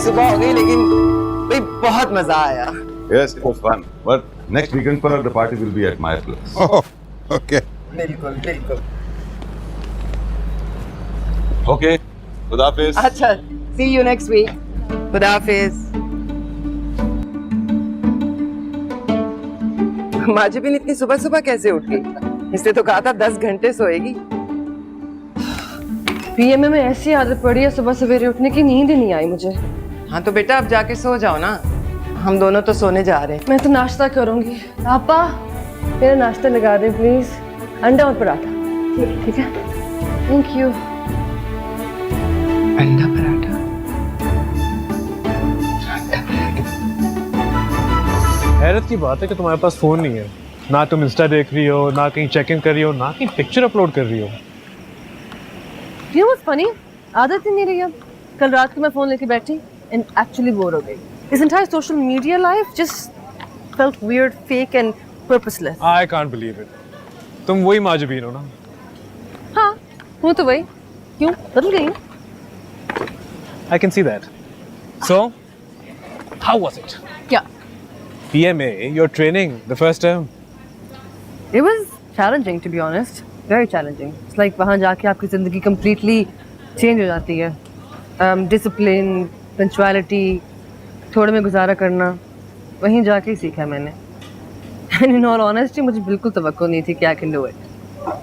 सुबह हो गई लेकिन भाई बहुत मजा आया। Yes, it was fun. But next weekend for the party will be at my place. Oh, okay. बिल्कुल बिल्कुल। Okay. Good Hafiz. अच्छा, see you next week. खुदा हाफिज। माजिबिन इतनी सुबह सुबह कैसे उठ गई? इसने तो कहा था 10 घंटे सोएगी। पीएमए में ऐसी आदत पड़ी है सुबह सवेरे उठने की, नींद ही नहीं आई मुझे। हाँ तो बेटा अब जाके सो जाओ ना, हम दोनों तो सोने जा रहे हैं। मैं तो नाश्ता करूंगी। पापा मेरा नाश्ता लगा दें प्लीज, अंडा और पराठा। ठीक है, थैंक यू। अंडा पराठा। हैरत की बात है कि तुम्हारे पास फोन नहीं है, ना तुम इंस्टा देख रही हो, ना कहीं चेक इन कर रही हो, ना कहीं पिक्चर अपलोड कर रही हो। You know what's funny? आदत ही नहीं रही अब। कल रात को मैं फोन लेके बैठी and actually बोर हो गई। This entire social media life just felt weird, fake and purposeless. I can't believe it. तुम वही माजबीन हो ना? हाँ, हूँ तो वही। क्यों? बदल गई हूँ? I can see that. So, how was it? क्या? PMA, your training, the first term. It was challenging to be honest. Very challenging. It's like वहाँ जाके आपकी ज़िंदगी completely change हो जाती है। Discipline, punctuality, थोड़े में गुजारा करना, वहीं जाके ही सीखा मैंने। And in all honesty, मुझे बिल्कुल तवक्को नहीं थी कि I can do it,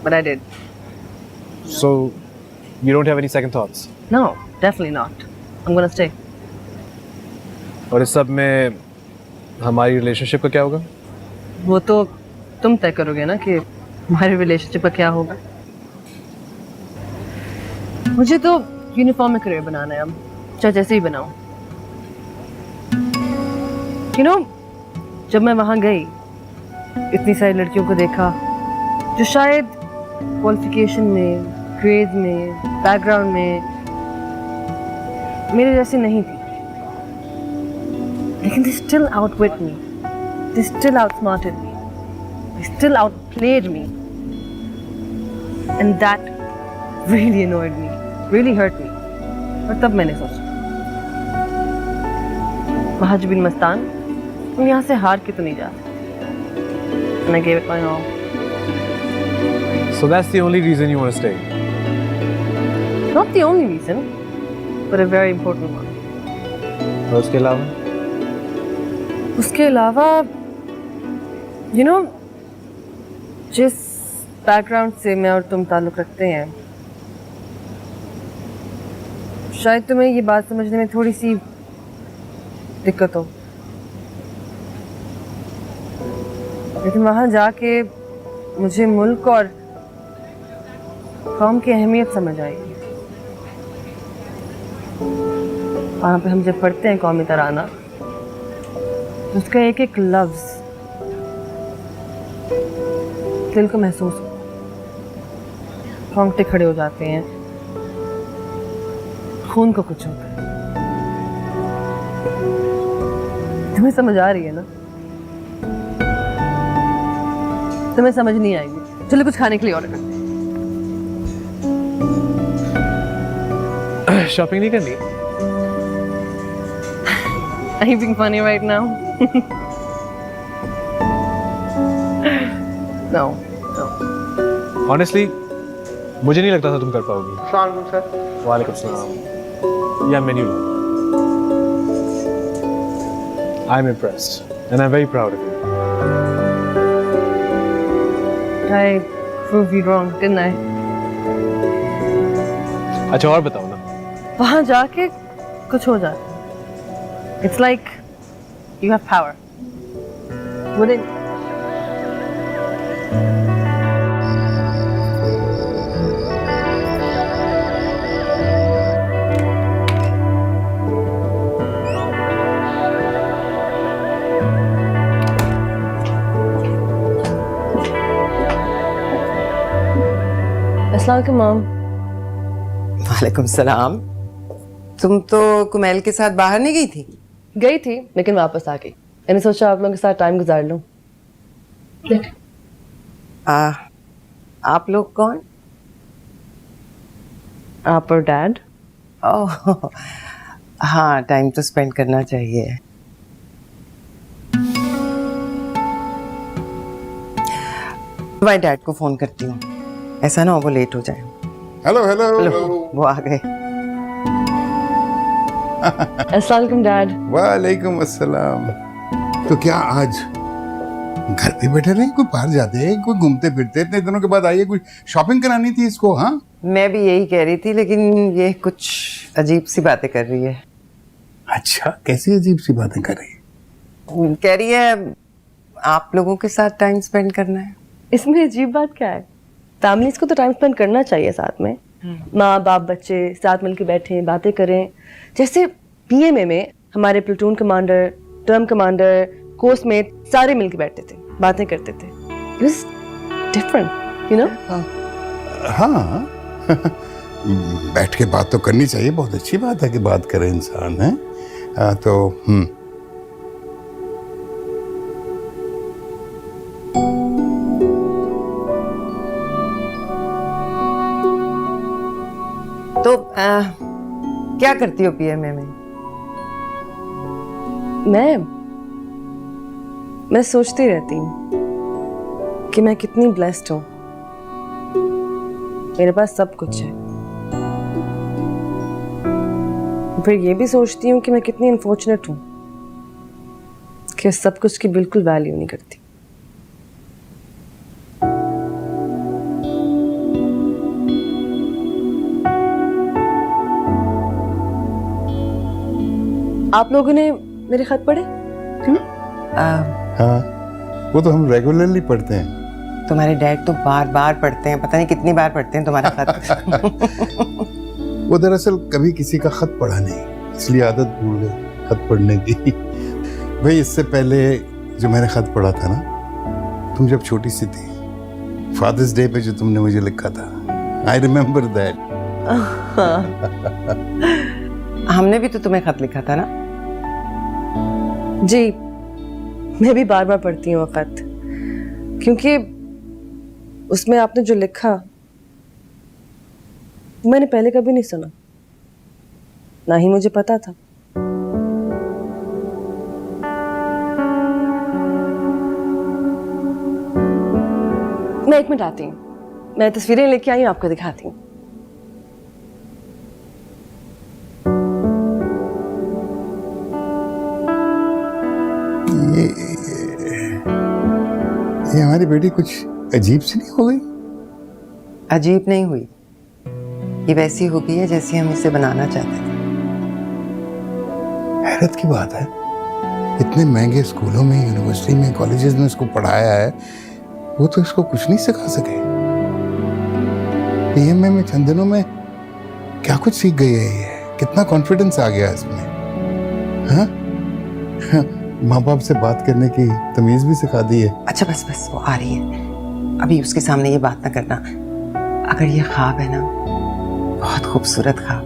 but I did. So, you don't have any second thoughts? No, definitely not. I'm gonna stay. और इस सब में हमारी रिलेशनशिप का क्या होगा? वो तो तुम तय करोगे ना कि हमारे रिलेशनशिप का क्या होगा। मुझे तो यूनिफॉर्म में करियर बनाना है अब, चाहे जैसे ही बनाऊं। You know, जब मैं वहाँ गई, इतनी सारी लड़कियों को देखा जो शायद क्वालिफिकेशन में, ग्रेड में, बैकग्राउंड में मेरे जैसी नहीं थी, लेकिन they still outwit me, they still outsmarted me, they still outplayed me, and that really annoyed me, really hurt me. और तब मैंने सोचा, महाजबीन मस्तान, तुम यहाँ से हार के तो नहीं जा सकते। And I gave it my all. So that's the only reason you want to stay? Not the only reason, but a very important one. और उसके अलावा? उसके अलावा, you know, जिस बैकग्राउंड से मैं और तुम ताल्लुक़ रखते हैं, शायद तुम्हें ये बात समझने में थोड़ी सी दिक्कत हो, लेकिन वहाँ जाके मुझे मुल्क और कौम की अहमियत समझ आई। वहाँ पे हम जब पढ़ते हैं कौमी तराना, तो उसका एक एक लफ्ज़ दिल को महसूस हो, रोंगटे खड़े हो जाते हैं, खून को कुछ होता है। तुम्हें समझ आ रही है ना? तुम्हें समझ नहीं आएगी। चलो कुछ खाने के लिए ऑर्डर करते हैं। शॉपिंग नहीं करनी? Are you being funny right now? No, no. Honestly, मुझे नहीं लगता था तुम कर पाओगी। वालेकुम सलाम। या menu low. I'm impressed and I'm very proud of you. I proved you wrong, didn't I? अच्छा और बताओ ना। वहाँ जाके कुछ हो जाता है। It's like you have power. Wouldn't? अस्सलाम वालेकुम मॉम। वालेकुम सलाम। तुम तो कुमैल के साथ बाहर नहीं गई थी? गई थी लेकिन वापस आ गई। मैंने सोचा आप लोगों के साथ टाइम गुजार लूं। आप लोग कौन? आप और डैड। ओह, हाँ, टाइम तो स्पेंड करना चाहिए। मैं डैड को फोन करती हूँ, ऐसा ना हो वो लेट हो जाए। हेलो हेलो वो आ गए। अस्सलाम वालेकुम डैड। वालेकुम अस्सलाम। तो क्या आज घर पे बैठे रहे, कोई बाहर जाते हैं, कोई घूमते फिरते? इतने दिनों के बाद आइए, कोई शॉपिंग करानी थी इसको। हाँ, मैं भी यही कह रही थी, लेकिन ये कुछ अजीब सी बातें कर रही है। अच्छा, कैसी अजीब सी बातें कर रही है? कह रही है आप लोगों के साथ टाइम स्पेंड करना है। इसमें अजीब बात क्या है? फैमिलीज को तो टाइम स्पेंड करना चाहिए साथ में। माँ बाप बच्चे साथ मिलकर बैठें, बातें करें। जैसे पीएमए में हमारे platoon commander, term commander, coursemate सारे मिलकर बैठते थे, बातें करते थे। It was different, you know. हाँ बैठ के बात तो करनी चाहिए, बहुत अच्छी बात है कि बात करे इंसान है। तो तो क्या करती हो पीएमए में? मैं सोचती रहती हूँ कि मैं कितनी ब्लेस्ड हूँ, मेरे पास सब कुछ है। फिर ये भी सोचती हूँ कि मैं कितनी अनफॉर्चुनेट हूँ कि सब कुछ की बिल्कुल वैल्यू नहीं करती। आप लोगों ने मेरे खत पढ़े? हाँ, वो तो हम रेगुलरली पढ़ते हैं। तुम्हारे डैड तो बार बार पढ़ते हैं, पता नहीं कितनी बार पढ़ते हैं तुम्हारा खत। वो दरअसल कभी किसी का खत पढ़ा नहीं, इसलिए आदत भूल गए खत पढ़ने की। भाई, इससे पहले जो मैंने खत पढ़ा था ना, तुम जब छोटी सी थी, फादर्स डे पे जो तुमने मुझे लिखा था, आई रिमेम्बर दैट। हमने भी तो तुम्हें खत लिखा था ना। जी, मैं भी बार बार पढ़ती हूँ वो खत, क्योंकि उसमें आपने जो लिखा मैंने पहले कभी नहीं सुना, ना ही मुझे पता था। मैं 1 मिनट आती हूँ, मैं तस्वीरें लेके आई हूँ, आपको दिखाती हूँ। ये हमारी बेटी कुछ अजीब सी नहीं हो गई? अजीब नहीं हुई, ये वैसी हो गई है जैसी हम इसे बनाना चाहते थे। हैरत की बात है, इतने महंगे स्कूलों में, यूनिवर्सिटी में, कॉलेजेस में इसको पढ़ाया है, वो तो इसको कुछ नहीं सिखा सके। पीएमए में चंद दिनों में क्या कुछ सीख गई है ये, कितना कॉन्फिडेंस आ गया इसमें। हाँ, माँ बाप से बात करने की तमीज भी सिखा दी है। अच्छा बस बस, वो आ रही है, अभी उसके सामने ये बात ना करना। अगर ये ख्वाब है ना, बहुत खूबसूरत ख्वाब,